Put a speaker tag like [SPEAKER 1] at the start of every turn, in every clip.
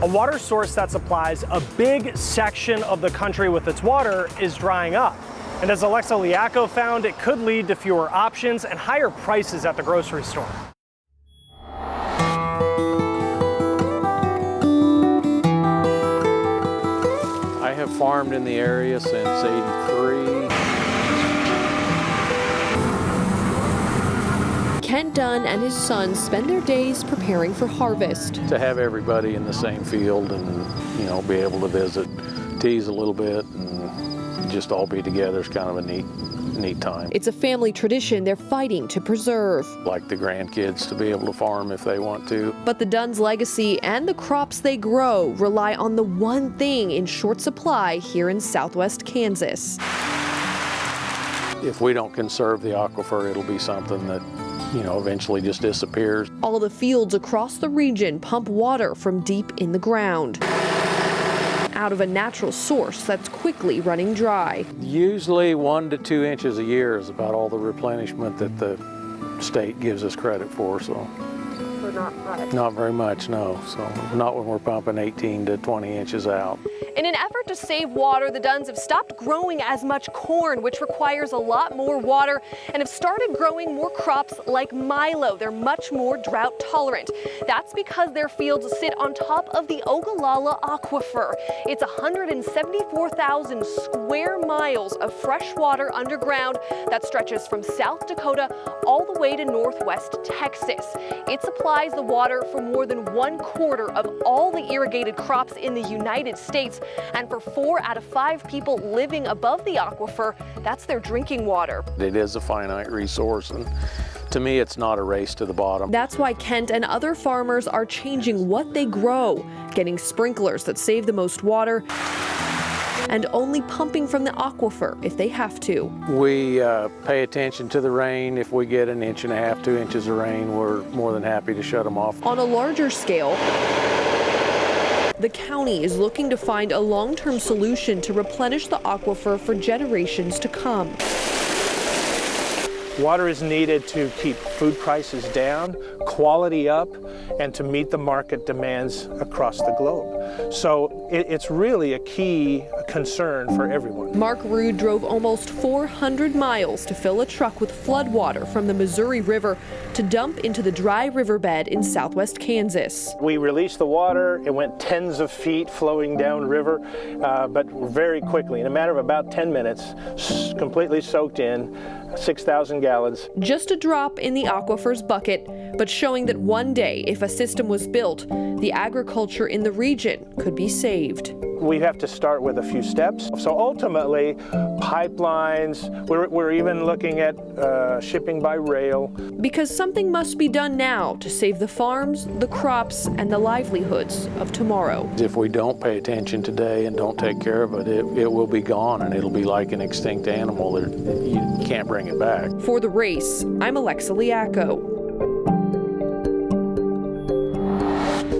[SPEAKER 1] A water source that supplies a big section of the country with its water is drying up. And as Alexa Liaco found, it could lead to fewer options and higher prices at the grocery store.
[SPEAKER 2] I have farmed in the area since '83.
[SPEAKER 3] Kent Dunn and his sons spend their days preparing for harvest.
[SPEAKER 2] To have everybody in the same field and, be able to visit, tease a little bit, and just all be together is kind of a neat time.
[SPEAKER 3] It's a family tradition they're fighting to preserve.
[SPEAKER 2] Like the grandkids to be able to farm if they want to.
[SPEAKER 3] But the Dunn's legacy and the crops they grow rely on the one thing in short supply here in southwest Kansas.
[SPEAKER 2] If we don't conserve the aquifer, it'll be something that eventually just disappears.
[SPEAKER 3] All the fields across the region pump water from deep in the ground, out of a natural source that's quickly running dry.
[SPEAKER 2] Usually 1 to 2 inches a year is about all the replenishment that the state gives us credit for. So
[SPEAKER 3] not much.
[SPEAKER 2] Not very much, no. So not when we're pumping 18 to 20 inches out.
[SPEAKER 3] In an effort to save water, the Dunns have stopped growing as much corn, which requires a lot more water, and have started growing more crops like milo. They're much more drought tolerant. That's because their fields sit on top of the Ogallala Aquifer. It's 174,000 square miles of fresh water underground that stretches from South Dakota all the way to northwest Texas. It supplies the water for more than 1/4 of all the irrigated crops in the United States. And for 4 out of 5 people living above the aquifer, that's their drinking water.
[SPEAKER 2] It is a finite resource, and to me, it's not a race to the bottom.
[SPEAKER 3] That's why Kent and other farmers are changing what they grow, getting sprinklers that save the most water, and only pumping from the aquifer if they have to.
[SPEAKER 2] We pay attention to the rain. If we get 1.5 inches, 2 inches of rain, we're more than happy to shut them off.
[SPEAKER 3] On a larger scale, the county is looking to find a long-term solution to replenish the aquifer for generations to come.
[SPEAKER 1] Water is needed to keep food prices down, quality up, and to meet the market demands across the globe. So it's really a key concern for everyone.
[SPEAKER 3] Mark Rude drove almost 400 miles to fill a truck with flood water from the Missouri River to dump into the dry riverbed in southwest Kansas.
[SPEAKER 1] We released the water. It went tens of feet flowing downriver, but very quickly, in a matter of about 10 minutes, completely soaked in, 6,000 gallons.
[SPEAKER 3] Just a drop in the aquifer's bucket, but showing that one day, if a system was built, the agriculture in the region could be saved.
[SPEAKER 1] We have to start with a few steps. So ultimately, pipelines, we're even looking at shipping by rail.
[SPEAKER 3] Because something must be done now to save the farms, the crops, and the livelihoods of tomorrow.
[SPEAKER 2] If we don't pay attention today and don't take care of it, it will be gone, and it'll be like an extinct animal. You can't bring it back.
[SPEAKER 3] For The Race, I'm Alexa Liaco.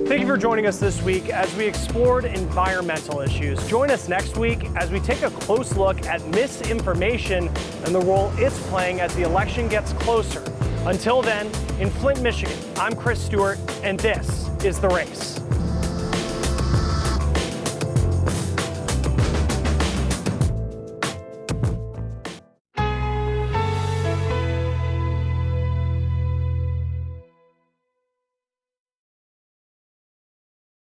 [SPEAKER 1] Thank you for joining us this week as we explored environmental issues. Join us next week as we take a close look at misinformation and the role it's playing as the election gets closer. Until then, in Flint, Michigan, I'm Chris Stewart, and this is The Race.